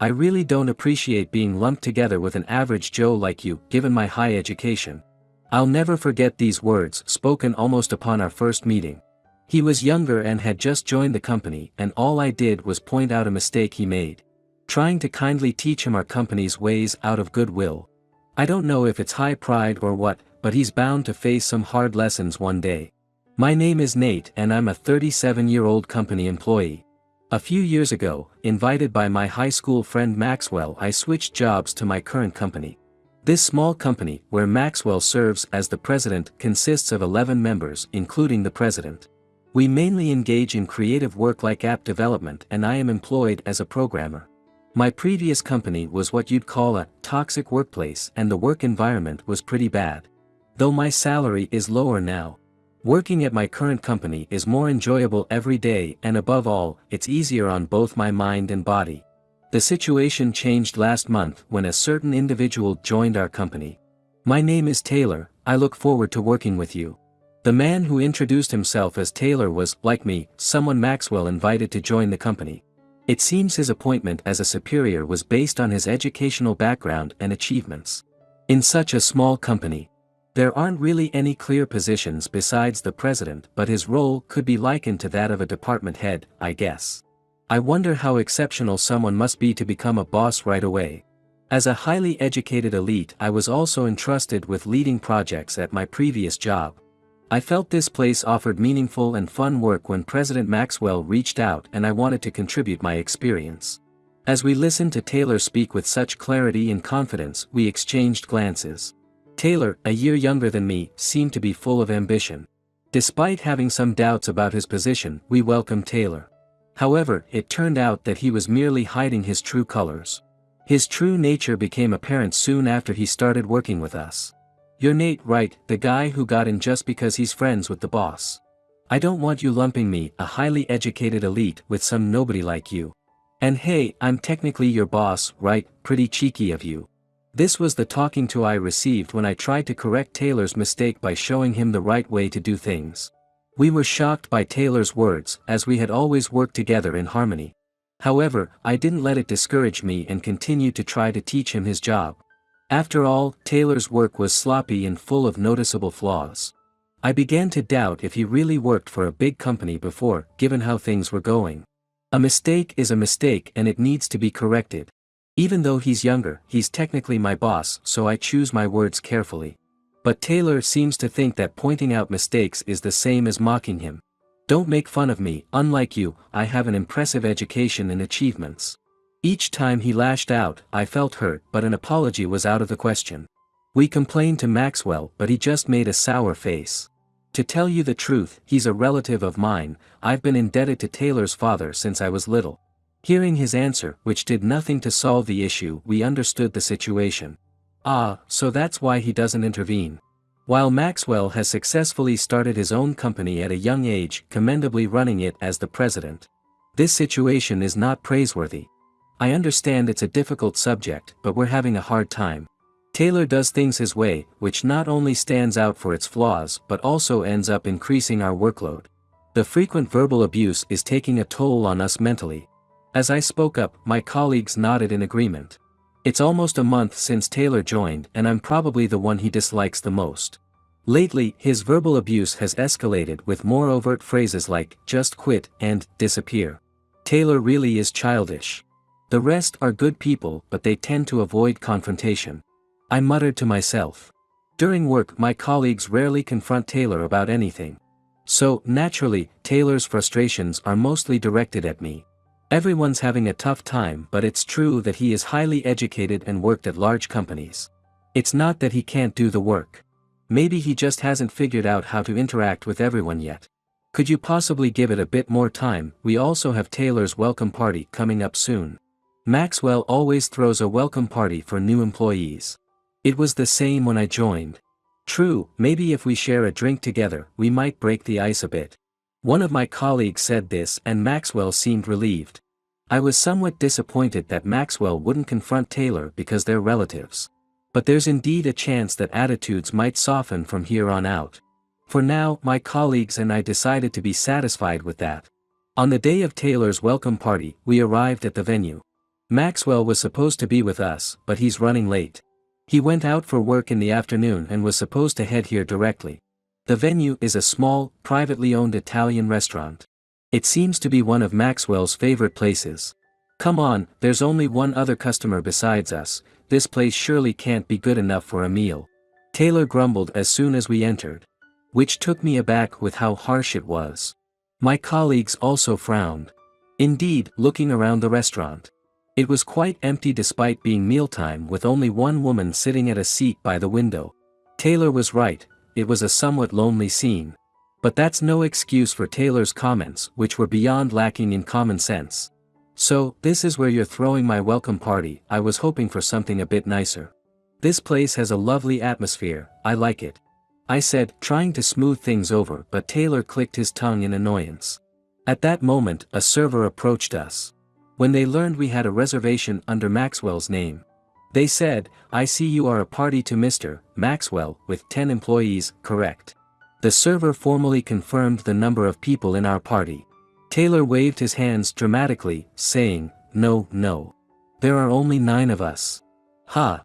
I really don't appreciate being lumped together with an average Joe like you, given my high education. I'll never forget these words, spoken almost upon our first meeting. He was younger and had just joined the company, and all I did was point out a mistake he made. Trying to kindly teach him our company's ways out of goodwill. I don't know if it's high pride or what, but he's bound to face some hard lessons one day. My name is Nate and I'm a 37-year-old company employee. A few years ago, invited by my high school friend Maxwell, I switched jobs to my current company. This small company, where Maxwell serves as the president, consists of 11 members, including the president. We mainly engage in creative work like app development, and I am employed as a programmer. My previous company was what you'd call a toxic workplace, and the work environment was pretty bad. Though my salary is lower now. Working at my current company is more enjoyable every day, and above all, it's easier on both my mind and body. The situation changed last month when a certain individual joined our company. My name is Taylor, I look forward to working with you. The man who introduced himself as Taylor was, like me, someone Maxwell invited to join the company. It seems his appointment as a superior was based on his educational background and achievements. In such a small company, there aren't really any clear positions besides the president, but his role could be likened to that of a department head, I guess. I wonder how exceptional someone must be to become a boss right away. As a highly educated elite, I was also entrusted with leading projects at my previous job. I felt this place offered meaningful and fun work when President Maxwell reached out, and I wanted to contribute my experience. As we listened to Taylor speak with such clarity and confidence, we exchanged glances. Taylor, a year younger than me, seemed to be full of ambition. Despite having some doubts about his position, we welcomed Taylor. However, it turned out that he was merely hiding his true colors. His true nature became apparent soon after he started working with us. You're Nate, right, the guy who got in just because he's friends with the boss. I don't want you lumping me, a highly educated elite, with some nobody like you. And hey, I'm technically your boss, right? Pretty cheeky of you. This was the talking to I received when I tried to correct Taylor's mistake by showing him the right way to do things. We were shocked by Taylor's words, as we had always worked together in harmony. However, I didn't let it discourage me and continued to try to teach him his job. After all, Taylor's work was sloppy and full of noticeable flaws. I began to doubt if he really worked for a big company before, given how things were going. A mistake is a mistake and it needs to be corrected. Even though he's younger, he's technically my boss, so I choose my words carefully. But Taylor seems to think that pointing out mistakes is the same as mocking him. Don't make fun of me, unlike you, I have an impressive education and achievements. Each time he lashed out, I felt hurt, but an apology was out of the question. We complained to Maxwell, but he just made a sour face. To tell you the truth, he's a relative of mine. I've been indebted to Taylor's father since I was little. Hearing his answer, which did nothing to solve the issue, we understood the situation. Ah, so that's why he doesn't intervene. While Maxwell has successfully started his own company at a young age, commendably running it as the president. This situation is not praiseworthy. I understand it's a difficult subject, but we're having a hard time. Taylor does things his way, which not only stands out for its flaws but also ends up increasing our workload. The frequent verbal abuse is taking a toll on us mentally. As I spoke up, my colleagues nodded in agreement. It's almost a month since Taylor joined, and I'm probably the one he dislikes the most. Lately, his verbal abuse has escalated with more overt phrases like, just quit, and, disappear. Taylor really is childish. The rest are good people, but they tend to avoid confrontation. I muttered to myself. During work, my colleagues rarely confront Taylor about anything. So, naturally, Taylor's frustrations are mostly directed at me. Everyone's having a tough time, but it's true that he is highly educated and worked at large companies. It's not that he can't do the work. Maybe he just hasn't figured out how to interact with everyone yet. Could you possibly give it a bit more time? We also have Taylor's welcome party coming up soon. Maxwell always throws a welcome party for new employees. It was the same when I joined. True, maybe if we share a drink together, we might break the ice a bit. One of my colleagues said this, and Maxwell seemed relieved. I was somewhat disappointed that Maxwell wouldn't confront Taylor because they're relatives. But there's indeed a chance that attitudes might soften from here on out. For now, my colleagues and I decided to be satisfied with that. On the day of Taylor's welcome party, we arrived at the venue. Maxwell was supposed to be with us, but he's running late. He went out for work in the afternoon and was supposed to head here directly. The venue is a small, privately owned Italian restaurant. It seems to be one of Maxwell's favorite places. Come on, there's only one other customer besides us, this place surely can't be good enough for a meal. Taylor grumbled as soon as we entered. Which took me aback with how harsh it was. My colleagues also frowned. Indeed, looking around the restaurant. It was quite empty despite being mealtime with only one woman sitting at a seat by the window. Taylor was right, it was a somewhat lonely scene. But that's no excuse for Taylor's comments, which were beyond lacking in common sense. So, this is where you're throwing my welcome party. I was hoping for something a bit nicer. This place has a lovely atmosphere, I like it. I said, trying to smooth things over, but Taylor clicked his tongue in annoyance. At that moment, a server approached us. When they learned we had a reservation under Maxwell's name, they said, I see you are a party to Mr. Maxwell, with 10 employees, correct? The server formally confirmed the number of people in our party. Taylor waved his hands dramatically, saying, No, no. There are only 9 of us. Ha!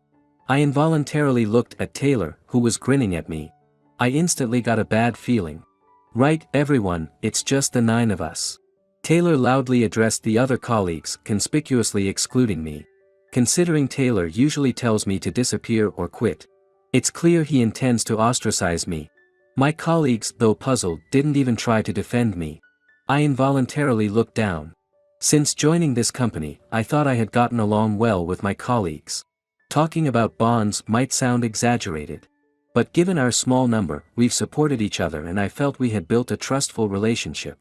I involuntarily looked at Taylor, who was grinning at me. I instantly got a bad feeling. Right, everyone, it's just the 9 of us. Taylor loudly addressed the other colleagues, conspicuously excluding me. Considering Taylor usually tells me to disappear or quit. It's clear he intends to ostracize me. My colleagues, though puzzled, didn't even try to defend me. I involuntarily looked down. Since joining this company, I thought I had gotten along well with my colleagues. Talking about bonds might sound exaggerated. But given our small number, we've supported each other and I felt we had built a trustful relationship.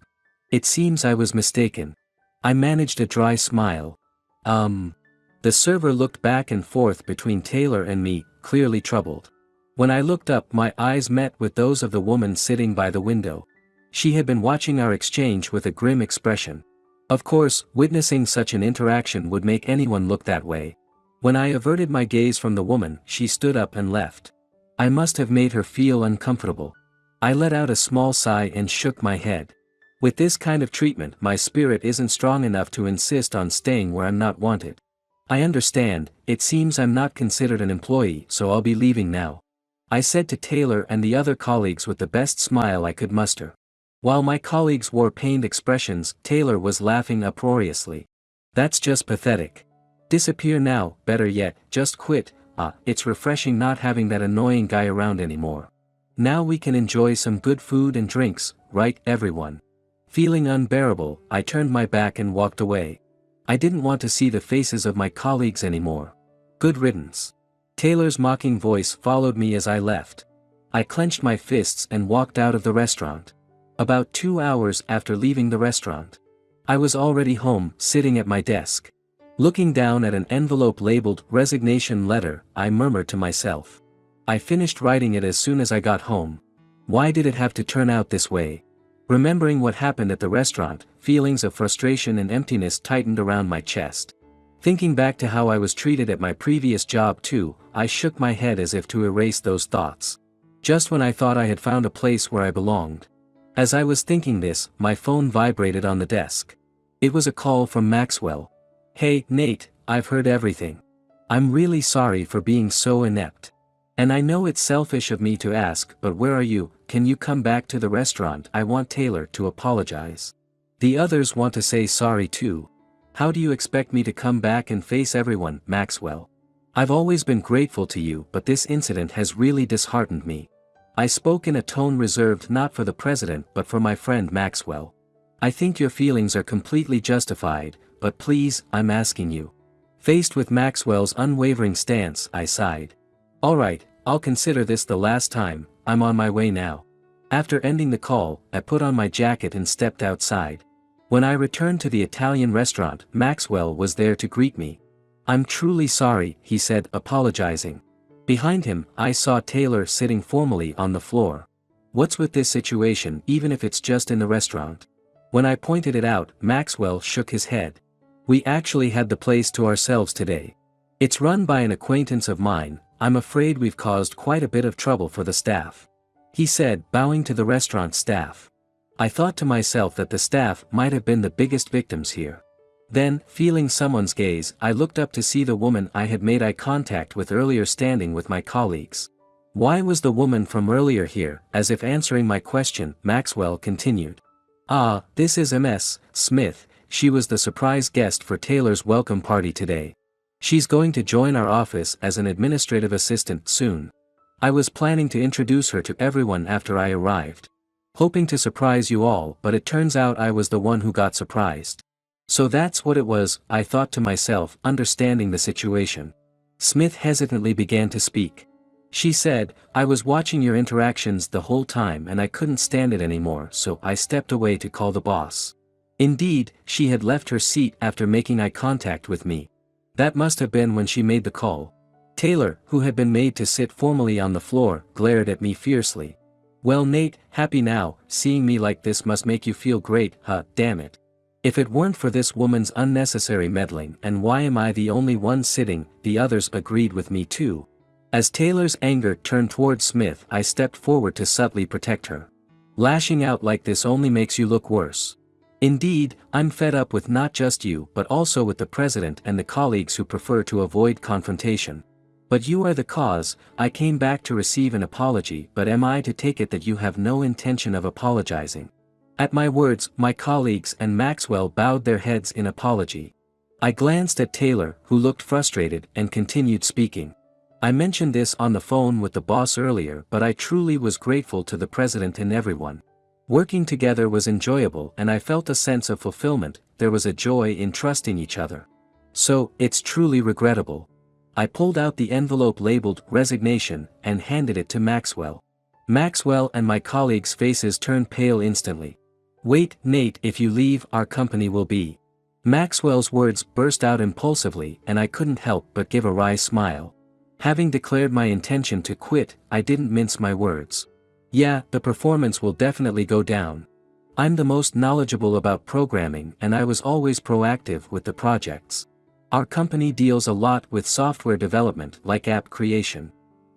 It seems I was mistaken. I managed a dry smile. The server looked back and forth between Taylor and me, clearly troubled. When I looked up, my eyes met with those of the woman sitting by the window. She had been watching our exchange with a grim expression. Of course, witnessing such an interaction would make anyone look that way. When I averted my gaze from the woman, she stood up and left. I must have made her feel uncomfortable. I let out a small sigh and shook my head. With this kind of treatment, my spirit isn't strong enough to insist on staying where I'm not wanted. I understand, it seems I'm not considered an employee, so I'll be leaving now. I said to Taylor and the other colleagues with the best smile I could muster. While my colleagues wore pained expressions, Taylor was laughing uproariously. That's just pathetic. Disappear now, better yet, just quit. It's refreshing not having that annoying guy around anymore. Now we can enjoy some good food and drinks, right everyone? Feeling unbearable, I turned my back and walked away. I didn't want to see the faces of my colleagues anymore. Good riddance. Taylor's mocking voice followed me as I left. I clenched my fists and walked out of the restaurant. About 2 hours after leaving the restaurant, I was already home, sitting at my desk. Looking down at an envelope labeled resignation letter, I murmured to myself. I finished writing it as soon as I got home. Why did it have to turn out this way? Remembering what happened at the restaurant, feelings of frustration and emptiness tightened around my chest. Thinking back to how I was treated at my previous job too, I shook my head as if to erase those thoughts. Just when I thought I had found a place where I belonged. As I was thinking this, my phone vibrated on the desk. It was a call from Maxwell. Hey, Nate, I've heard everything. I'm really sorry for being so inept. And I know it's selfish of me to ask, but where are you? Can you come back to the restaurant? I want Taylor to apologize. The others want to say sorry too. How do you expect me to come back and face everyone, Maxwell? I've always been grateful to you, but this incident has really disheartened me. I spoke in a tone reserved not for the president but for my friend Maxwell. I think your feelings are completely justified, but please, I'm asking you. Faced with Maxwell's unwavering stance, I sighed. Alright, I'll consider this the last time, I'm on my way now. After ending the call, I put on my jacket and stepped outside. When I returned to the Italian restaurant, Maxwell was there to greet me. I'm truly sorry, he said, apologizing. Behind him, I saw Taylor sitting formally on the floor. What's with this situation, even if it's just in the restaurant? When I pointed it out, Maxwell shook his head. We actually had the place to ourselves today. It's run by an acquaintance of mine. I'm afraid we've caused quite a bit of trouble for the staff. He said, bowing to the restaurant staff. I thought to myself that the staff might have been the biggest victims here. Then, feeling someone's gaze, I looked up to see the woman I had made eye contact with earlier standing with my colleagues. Why was the woman from earlier here? As if answering my question, Maxwell continued. Ah, this is Ms. Smith, she was the surprise guest for Taylor's welcome party today. She's going to join our office as an administrative assistant soon. I was planning to introduce her to everyone after I arrived. Hoping to surprise you all, but it turns out I was the one who got surprised. So that's what it was, I thought to myself, understanding the situation. Smith hesitantly began to speak. She said, I was watching your interactions the whole time and I couldn't stand it anymore, so I stepped away to call the boss. Indeed, she had left her seat after making eye contact with me. That must have been when she made the call. Taylor, who had been made to sit formally on the floor, glared at me fiercely. Well, Nate, happy now, seeing me like this must make you feel great, huh, damn it. If it weren't for this woman's unnecessary meddling, and why am I the only one sitting, the others agreed with me too. As Taylor's anger turned toward Smith, I stepped forward to subtly protect her. Lashing out like this only makes you look worse. Indeed, I'm fed up with not just you but also with the president and the colleagues who prefer to avoid confrontation. But you are the cause. I came back to receive an apology, but am I to take it that you have no intention of apologizing? At my words, my colleagues and Maxwell bowed their heads in apology. I glanced at Taylor, who looked frustrated, and continued speaking. I mentioned this on the phone with the boss earlier, but I truly was grateful to the president and everyone. Working together was enjoyable and I felt a sense of fulfillment. There was a joy in trusting each other. So, it's truly regrettable. I pulled out the envelope labeled resignation and handed it to Maxwell. Maxwell and my colleagues' faces turned pale instantly. Wait, Nate, if you leave, our company will be. Maxwell's words burst out impulsively and I couldn't help but give a wry smile. Having declared my intention to quit, I didn't mince my words. Yeah, the performance will definitely go down. I'm the most knowledgeable about programming and I was always proactive with the projects. Our company deals a lot with software development like app creation.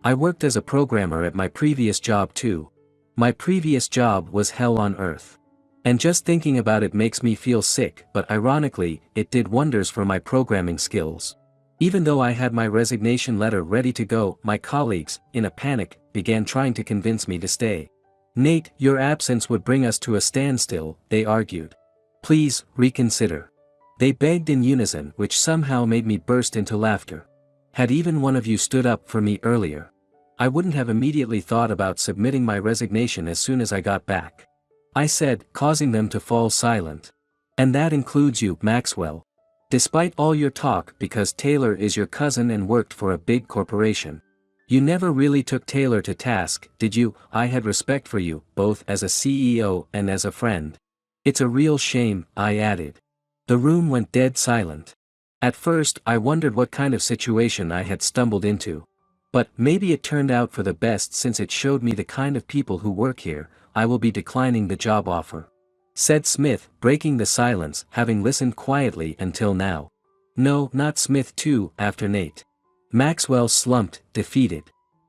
I worked as a programmer at my previous job too. My previous job was hell on earth. And just thinking about it makes me feel sick, but ironically, it did wonders for my programming skills. Even though I had my resignation letter ready to go, my colleagues, in a panic, began trying to convince me to stay. Nate, your absence would bring us to a standstill, they argued. Please, reconsider. They begged in unison, which somehow made me burst into laughter. Had even one of you stood up for me earlier, I wouldn't have immediately thought about submitting my resignation as soon as I got back. I said, causing them to fall silent. And that includes you, Maxwell. Despite all your talk, because Taylor is your cousin and worked for a big corporation. You never really took Taylor to task, did you? I had respect for you, both as a CEO and as a friend. It's a real shame, I added. The room went dead silent. At first, I wondered what kind of situation I had stumbled into. But maybe it turned out for the best since it showed me the kind of people who work here. I will be declining the job offer, said Smith, breaking the silence, having listened quietly until now. No, not Smith too, after Nate. Maxwell slumped, defeated.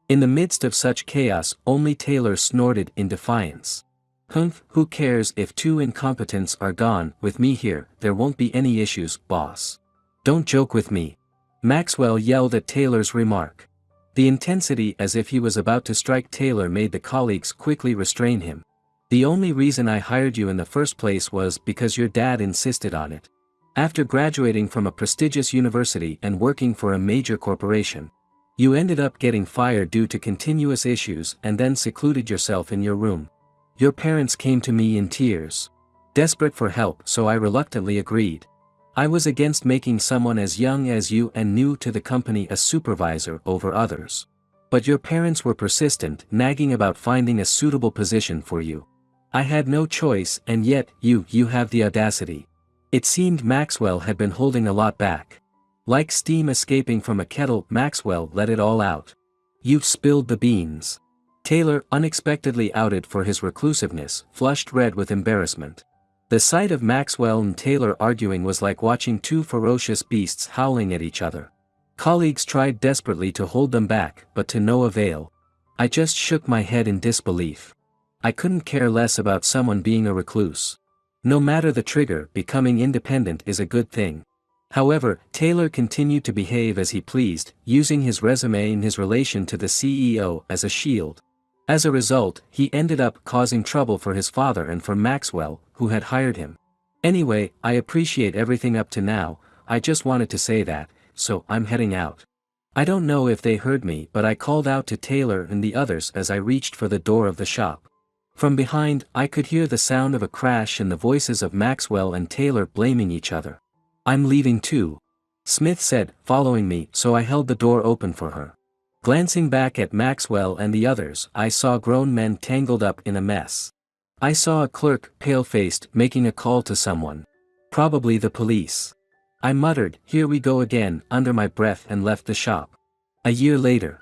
In the midst of such chaos, only Taylor snorted in defiance. Humph, who cares if two incompetents are gone? With me here, there won't be any issues, boss. Don't joke with me. Maxwell yelled at Taylor's remark. The intensity as if he was about to strike Taylor made the colleagues quickly restrain him. The only reason I hired you in the first place was because your dad insisted on it. After graduating from a prestigious university and working for a major corporation, you ended up getting fired due to continuous issues and then secluded yourself in your room. Your parents came to me in tears, desperate for help, so I reluctantly agreed. I was against making someone as young as you and new to the company a supervisor over others. But your parents were persistent, nagging about finding a suitable position for you. I had no choice, and yet, you have the audacity. It seemed Maxwell had been holding a lot back. Like steam escaping from a kettle, Maxwell let it all out. You've spilled the beans. Taylor, unexpectedly outed for his reclusiveness, flushed red with embarrassment. The sight of Maxwell and Taylor arguing was like watching two ferocious beasts howling at each other. Colleagues tried desperately to hold them back, but to no avail. I just shook my head in disbelief. I couldn't care less about someone being a recluse. No matter the trigger, becoming independent is a good thing. However, Taylor continued to behave as he pleased, using his resume and his relation to the CEO as a shield. As a result, he ended up causing trouble for his father and for Maxwell, who had hired him. Anyway, I appreciate everything up to now, I just wanted to say that, so I'm heading out. I don't know if they heard me, but I called out to Taylor and the others as I reached for the door of the shop. From behind, I could hear the sound of a crash and the voices of Maxwell and Taylor blaming each other. I'm leaving too, Smith said, following me, so I held the door open for her. Glancing back at Maxwell and the others, I saw grown men tangled up in a mess. I saw a clerk, pale-faced, making a call to someone. Probably the police. I muttered, "Here we go again," under my breath and left the shop. A year later.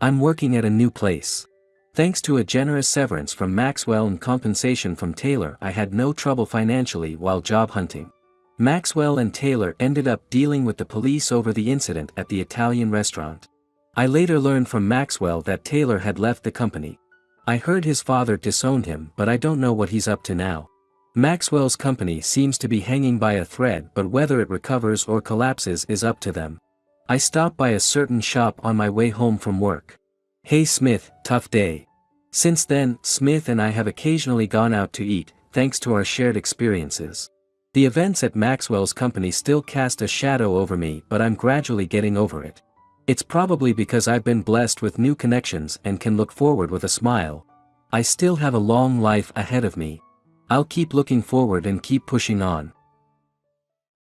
I'm working at a new place. Thanks to a generous severance from Maxwell and compensation from Taylor, I had no trouble financially while job hunting. Maxwell and Taylor ended up dealing with the police over the incident at the Italian restaurant. I later learned from Maxwell that Taylor had left the company. I heard his father disowned him, but I don't know what he's up to now. Maxwell's company seems to be hanging by a thread, but whether it recovers or collapses is up to them. I stopped by a certain shop on my way home from work. "Hey Smith, tough day." Since then, Smith and I have occasionally gone out to eat, thanks to our shared experiences. The events at Maxwell's company still cast a shadow over me, but I'm gradually getting over it. It's probably because I've been blessed with new connections and can look forward with a smile. I still have a long life ahead of me. I'll keep looking forward and keep pushing on.